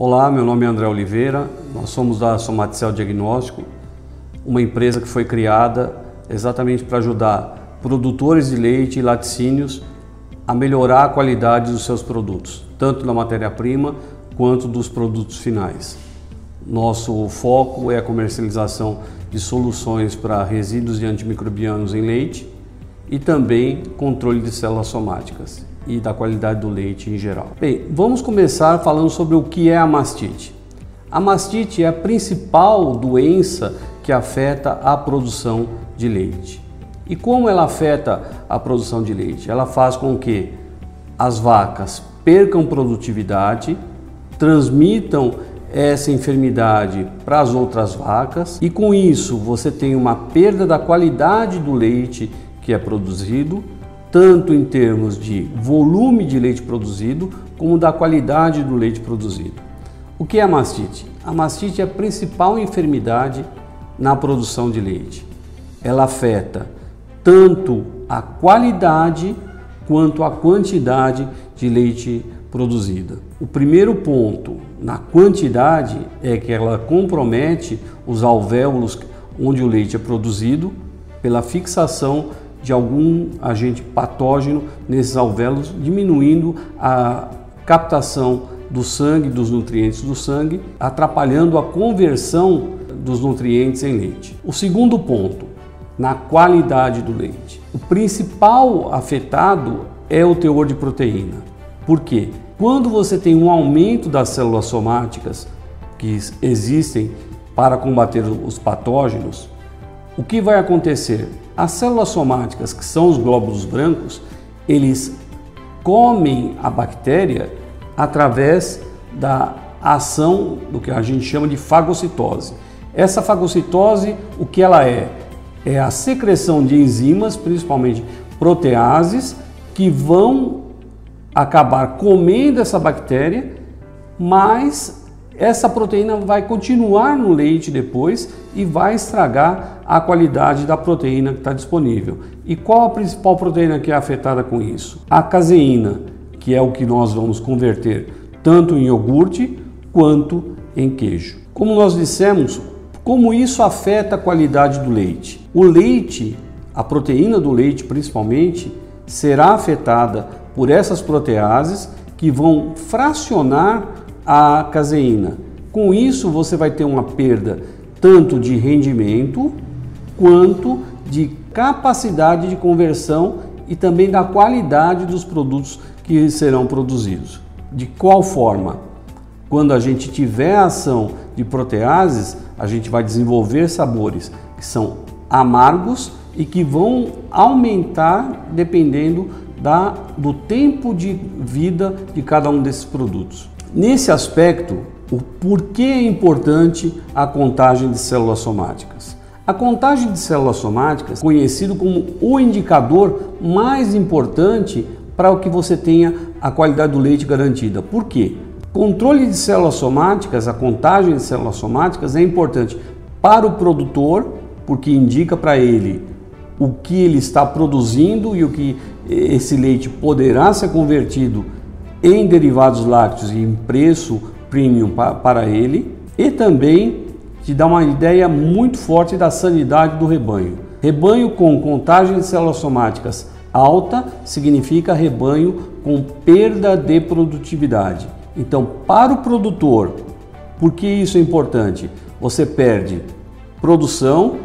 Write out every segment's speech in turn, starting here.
Olá, meu nome é André Oliveira, nós somos da Somaticel Diagnóstico, uma empresa que foi criada exatamente para ajudar produtores de leite e laticínios a melhorar a qualidade dos seus produtos, tanto da matéria-prima quanto dos produtos finais. Nosso foco é a comercialização de soluções para resíduos de antimicrobianos em leite e também controle de células somáticas e da qualidade do leite em geral. Bem, vamos começar falando sobre o que é a mastite. A mastite é a principal doença que afeta a produção de leite. E como ela afeta a produção de leite? Ela faz com que as vacas percam produtividade, transmitam essa enfermidade para as outras vacas e com isso você tem uma perda da qualidade do leite que é produzido, tanto em termos de volume de leite produzido, como da qualidade do leite produzido. O que é a mastite? A mastite é a principal enfermidade na produção de leite. Ela afeta tanto a qualidade quanto a quantidade de leite produzida. O primeiro ponto na quantidade é que ela compromete os alvéolos onde o leite é produzido pela fixação de algum agente patógeno nesses alvéolos, diminuindo a captação do sangue, dos nutrientes do sangue, atrapalhando a conversão dos nutrientes em leite. O segundo ponto, na qualidade do leite. O principal afetado é o teor de proteína. Por quê? Quando você tem um aumento das células somáticas que existem para combater os patógenos, o que vai acontecer? As células somáticas, que são os glóbulos brancos, eles comem a bactéria através da ação do que a gente chama de fagocitose. Essa fagocitose, o que ela é? É a secreção de enzimas, principalmente proteases, que vão acabar comendo essa bactéria, mas essa proteína vai continuar no leite depois e vai estragar a qualidade da proteína que está disponível. E qual a principal proteína que é afetada com isso? A caseína, que é o que nós vamos converter tanto em iogurte quanto em queijo. Como nós dissemos, como isso afeta a qualidade do leite? O leite, a proteína do leite principalmente, será afetada por essas proteases que vão fracionar a caseína. Com isso você vai ter uma perda tanto de rendimento quanto de capacidade de conversão e também da qualidade dos produtos que serão produzidos. De qual forma? Quando a gente tiver a ação de proteases, a gente vai desenvolver sabores que são amargos e que vão aumentar dependendo do tempo de vida de cada um desses produtos. Nesse aspecto, o porquê é importante a contagem de células somáticas? A contagem de células somáticas é conhecido como o indicador mais importante para que você tenha a qualidade do leite garantida. Por quê? Controle de células somáticas, a contagem de células somáticas é importante para o produtor, porque indica para ele o que ele está produzindo e o que esse leite poderá ser convertido em derivados lácteos e em preço premium para ele, e também te dá uma ideia muito forte da sanidade do rebanho. Rebanho com contagem de células somáticas alta significa rebanho com perda de produtividade. Então, para o produtor, por que isso é importante? Você perde produção,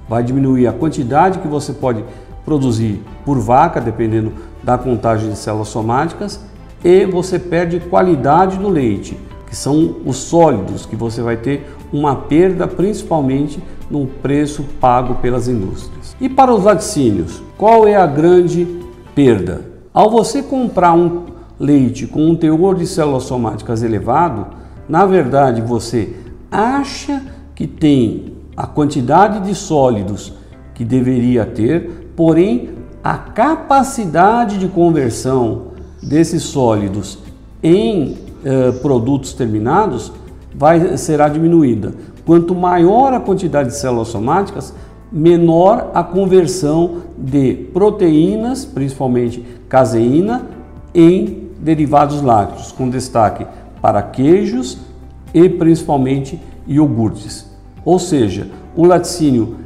vai diminuir a quantidade que você pode produzir por vaca, dependendo da contagem de células somáticas, e você perde qualidade do leite, que são os sólidos, que você vai ter uma perda principalmente no preço pago pelas indústrias. E para os laticínios, qual é a grande perda? Ao você comprar um leite com um teor de células somáticas elevado, na verdade você acha que tem a quantidade de sólidos que deveria ter, porém a capacidade de conversão desses sólidos em produtos terminados será diminuída. Quanto maior a quantidade de células somáticas, menor a conversão de proteínas, principalmente caseína, em derivados lácteos, com destaque para queijos e principalmente iogurtes. Ou seja, o laticínio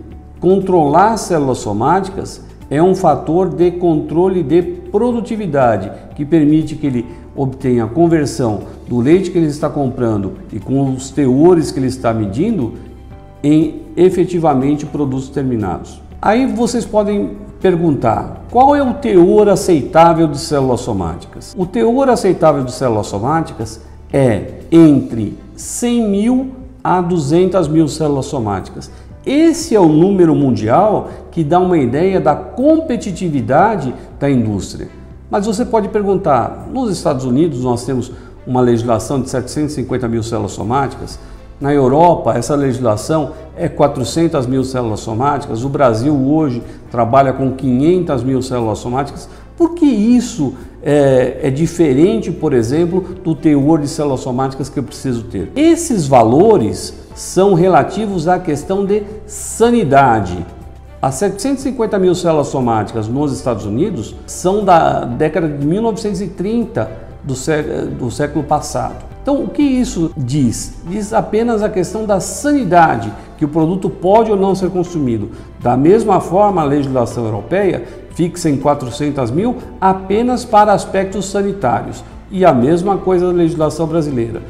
controlar as células somáticas é um fator de controle de produtividade que permite que ele obtenha a conversão do leite que ele está comprando e com os teores que ele está medindo em efetivamente produtos terminados. Aí vocês podem perguntar, qual é o teor aceitável de células somáticas? O teor aceitável de células somáticas é entre 100 mil a 200 mil células somáticas. Esse é o número mundial que dá uma ideia da competitividade da indústria. Mas você pode perguntar, nos Estados Unidos nós temos uma legislação de 750 mil células somáticas, na Europa essa legislação é 400 mil células somáticas, o Brasil hoje trabalha com 500 mil células somáticas. Por que isso é diferente, por exemplo, do teor de células somáticas que eu preciso ter? Esses valores são relativos à questão de sanidade. As 750 mil células somáticas nos Estados Unidos são da década de 1930 do século passado. Então, o que isso diz? Diz apenas a questão da sanidade, que o produto pode ou não ser consumido. Da mesma forma, a legislação europeia fixa em 400 mil apenas para aspectos sanitários. E a mesma coisa da legislação brasileira.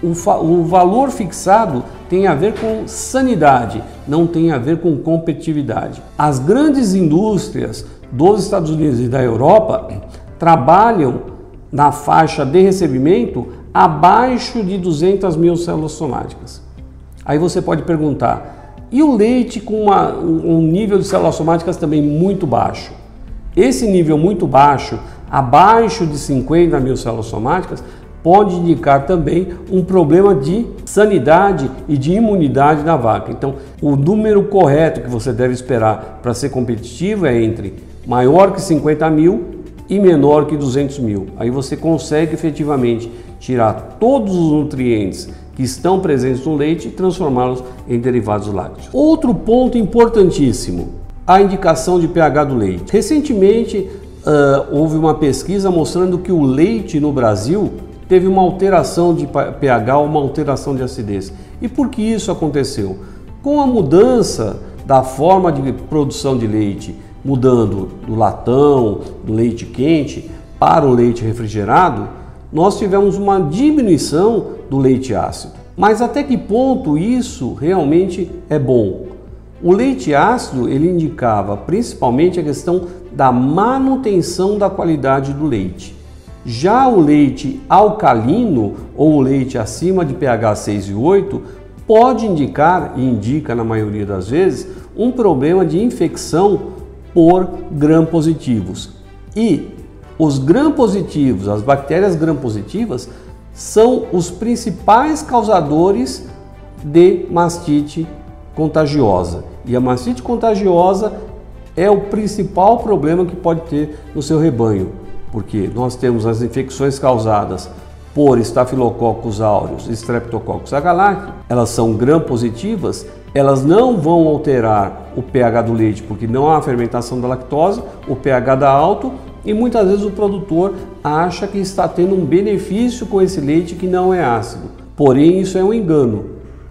O valor fixado tem a ver com sanidade, não tem a ver com competitividade. As grandes indústrias dos Estados Unidos e da Europa trabalham na faixa de recebimento abaixo de 200 mil células somáticas. Aí você pode perguntar, e o leite com um nível de células somáticas também muito baixo? Esse nível muito baixo, abaixo de 50 mil células somáticas, pode indicar também um problema de sanidade e de imunidade da vaca. Então, o número correto que você deve esperar para ser competitivo é entre maior que 50 mil e menor que 200 mil. Aí você consegue efetivamente tirar todos os nutrientes que estão presentes no leite e transformá-los em derivados lácteos. Outro ponto importantíssimo, a indicação de pH do leite. Recentemente, houve uma pesquisa mostrando que o leite no Brasil teve uma alteração de pH, uma alteração de acidez. E por que isso aconteceu? Com a mudança da forma de produção de leite, mudando do latão, do leite quente, para o leite refrigerado, nós tivemos uma diminuição do leite ácido. Mas até que ponto isso realmente é bom? O leite ácido, ele indicava principalmente a questão da manutenção da qualidade do leite. Já o leite alcalino ou o leite acima de pH 6 e 8 pode indicar, e indica na maioria das vezes, um problema de infecção por gram-positivos. E os gram-positivos, as bactérias gram-positivas, são os principais causadores de mastite contagiosa. E a mastite contagiosa é o principal problema que pode ter no seu rebanho, porque nós temos as infecções causadas por Staphylococcus aureus e Streptococcus agalactiae, elas são gram-positivas, elas não vão alterar o pH do leite, porque não há fermentação da lactose, o pH dá alto e muitas vezes o produtor acha que está tendo um benefício com esse leite que não é ácido. Porém, isso é um engano.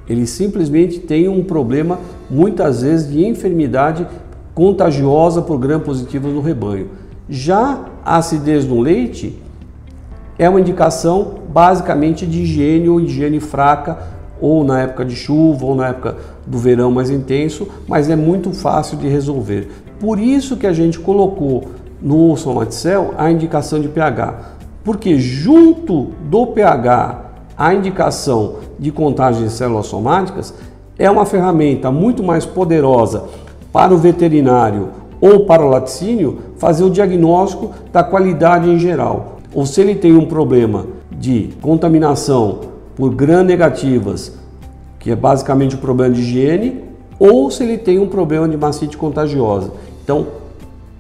Ele simplesmente tem um problema, muitas vezes, de enfermidade contagiosa por gram-positivos no rebanho. Já a acidez no leite é uma indicação basicamente de higiene ou higiene fraca, ou na época de chuva, ou na época do verão mais intenso, mas é muito fácil de resolver. Por isso que a gente colocou no Somaticel a indicação de pH, porque junto do pH a indicação de contagem de células somáticas é uma ferramenta muito mais poderosa para o veterinário ou para o laticínio fazer o diagnóstico da qualidade em geral. Ou se ele tem um problema de contaminação por gram-negativas, que é basicamente o problema de higiene, ou se ele tem um problema de mastite contagiosa. Então,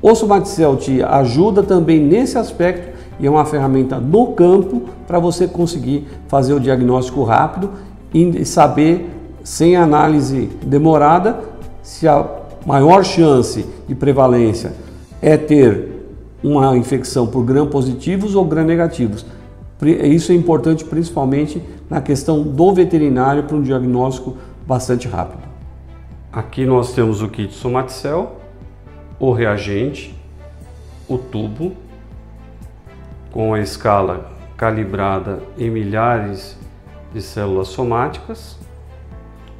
o Somaticel te ajuda também nesse aspecto e é uma ferramenta no campo para você conseguir fazer o diagnóstico rápido e saber, sem análise demorada, se a maior chance de prevalência é ter uma infecção por gram-positivos ou gram-negativos. Isso é importante principalmente na questão do veterinário para um diagnóstico bastante rápido. Aqui nós temos o kit Somaticel, o reagente, o tubo, com a escala calibrada em milhares de células somáticas,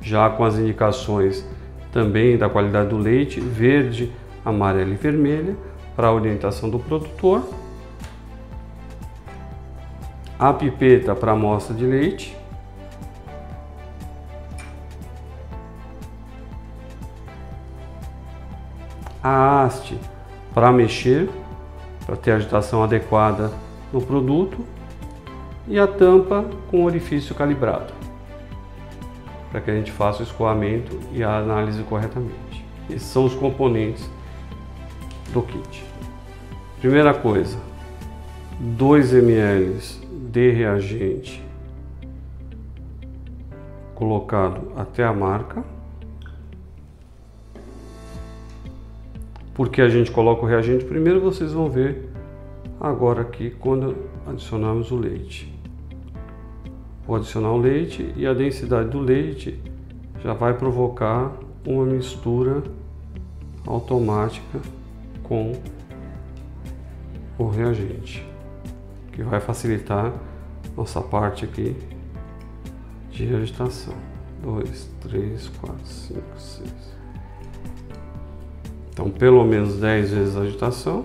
já com as indicações também da qualidade do leite, verde, amarela e vermelha, para a orientação do produtor. A pipeta para amostra de leite. A haste para mexer, para ter a agitação adequada no produto. E a tampa com orifício calibrado, para que a gente faça o escoamento e a análise corretamente. Esses são os componentes do kit. Primeira coisa, 2 ml de reagente colocado até a marca. Por que a gente coloca o reagente primeiro? Vocês vão ver agora aqui quando adicionarmos o leite. Vou adicionar o leite e a densidade do leite já vai provocar uma mistura automática com o reagente, que vai facilitar nossa parte aqui de agitação. 2, 3, 4, 5, 6. Então, pelo menos 10 vezes a agitação.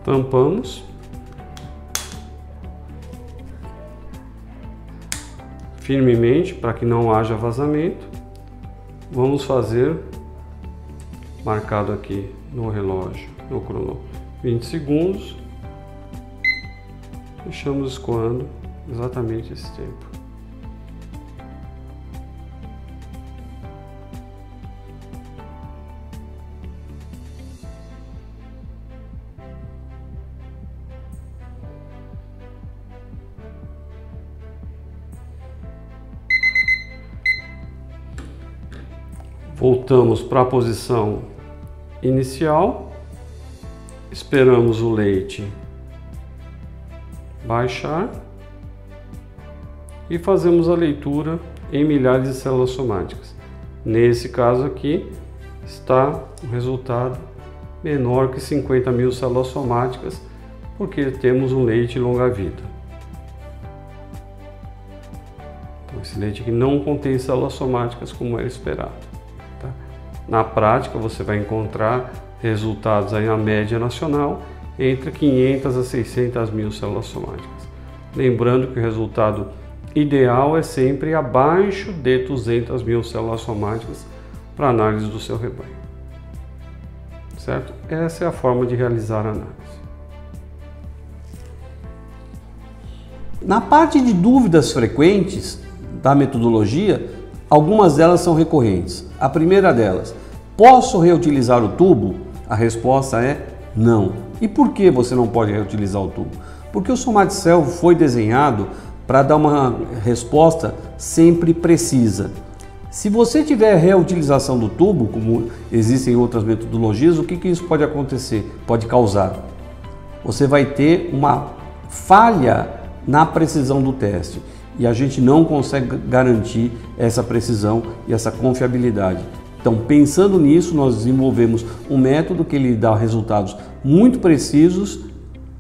Tampamos. Firmemente para que não haja vazamento. Vamos fazer, marcado aqui no relógio, no cronômetro, 20 segundos. Deixamos escoando exatamente esse tempo. Voltamos para a posição inicial, esperamos o leite baixar e fazemos a leitura em milhares de células somáticas. Nesse caso aqui está o resultado menor que 50.000 células somáticas, porque temos um leite longa-vida. Então, esse leite aqui não contém células somáticas como era esperado. Na prática, você vai encontrar resultados aí na média nacional entre 500 a 600 mil células somáticas. Lembrando que o resultado ideal é sempre abaixo de 200 mil células somáticas para análise do seu rebanho. Certo? Essa é a forma de realizar a análise. Na parte de dúvidas frequentes da metodologia, algumas delas são recorrentes. A primeira delas, posso reutilizar o tubo? A resposta é não. E por que você não pode reutilizar o tubo? Porque o Somaticel foi desenhado para dar uma resposta sempre precisa. Se você tiver reutilização do tubo, como existem outras metodologias, o que isso pode acontecer? Pode causar. Você vai ter uma falha na precisão do teste. E a gente não consegue garantir essa precisão e essa confiabilidade. Então, pensando nisso, nós desenvolvemos um método que ele dá resultados muito precisos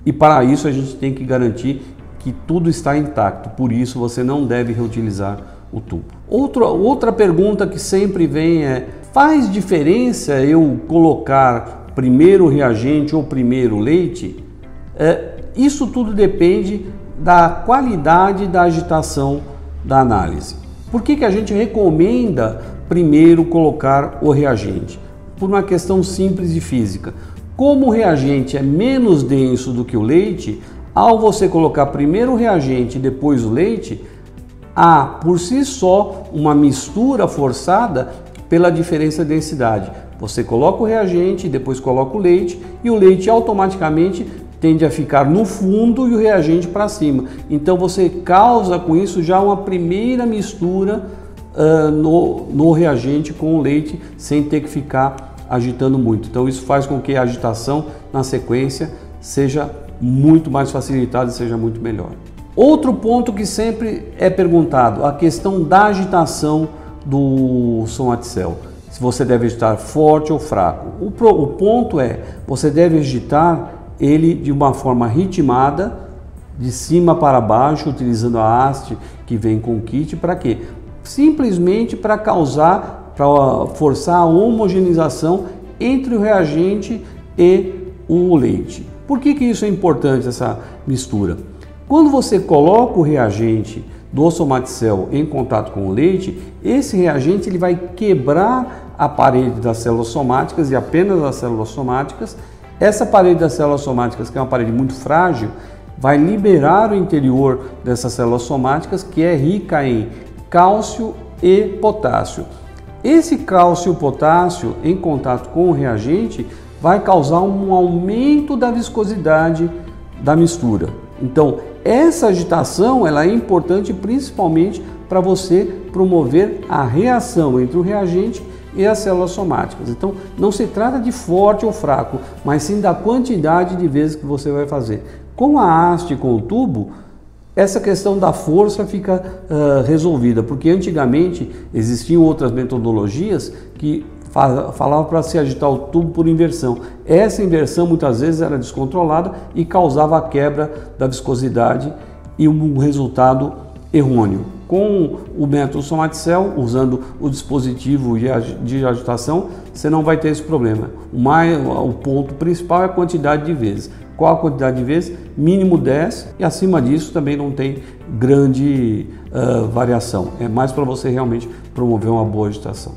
e para isso a gente tem que garantir que tudo está intacto. Por isso, você não deve reutilizar o tubo. Outra pergunta que sempre vem é: faz diferença eu colocar primeiro o reagente ou primeiro o leite? Isso tudo depende da qualidade da agitação da análise. Por que a gente recomenda primeiro colocar o reagente? Por uma questão simples de física. Como o reagente é menos denso do que o leite, ao você colocar primeiro o reagente e depois o leite, há por si só uma mistura forçada pela diferença de densidade. Você coloca o reagente, depois coloca o leite e o leite automaticamente tende a ficar no fundo e o reagente para cima. Então você causa com isso já uma primeira mistura no reagente com o leite sem ter que ficar agitando muito. Então isso faz com que a agitação na sequência seja muito mais facilitado e seja muito melhor. Outro ponto que sempre é perguntado, a questão da agitação do somaticel. Se você deve agitar forte ou fraco. O ponto é, você deve agitar ele de uma forma ritmada, de cima para baixo, utilizando a haste que vem com o kit. Para quê? Simplesmente para forçar a homogeneização entre o reagente e o leite. Por que isso é importante, essa mistura? Quando você coloca o reagente do somaticel em contato com o leite, esse reagente ele vai quebrar a parede das células somáticas e apenas das células somáticas. Essa parede das células somáticas, que é uma parede muito frágil, vai liberar o interior dessas células somáticas, que é rica em cálcio e potássio. Esse cálcio e potássio em contato com o reagente vai causar um aumento da viscosidade da mistura. Então, essa agitação ela é importante principalmente para você promover a reação entre o reagente e as células somáticas. Então, não se trata de forte ou fraco, mas sim da quantidade de vezes que você vai fazer. Com a haste e com o tubo, essa questão da força fica resolvida, porque antigamente existiam outras metodologias que falavam para se agitar o tubo por inversão. Essa inversão muitas vezes era descontrolada e causava a quebra da viscosidade e um resultado errôneo. Com o método somaticel, usando o dispositivo de agitação, você não vai ter esse problema. O ponto principal é a quantidade de vezes. Qual a quantidade de vezes? Mínimo 10, e acima disso também não tem grande variação. É mais para você realmente promover uma boa agitação.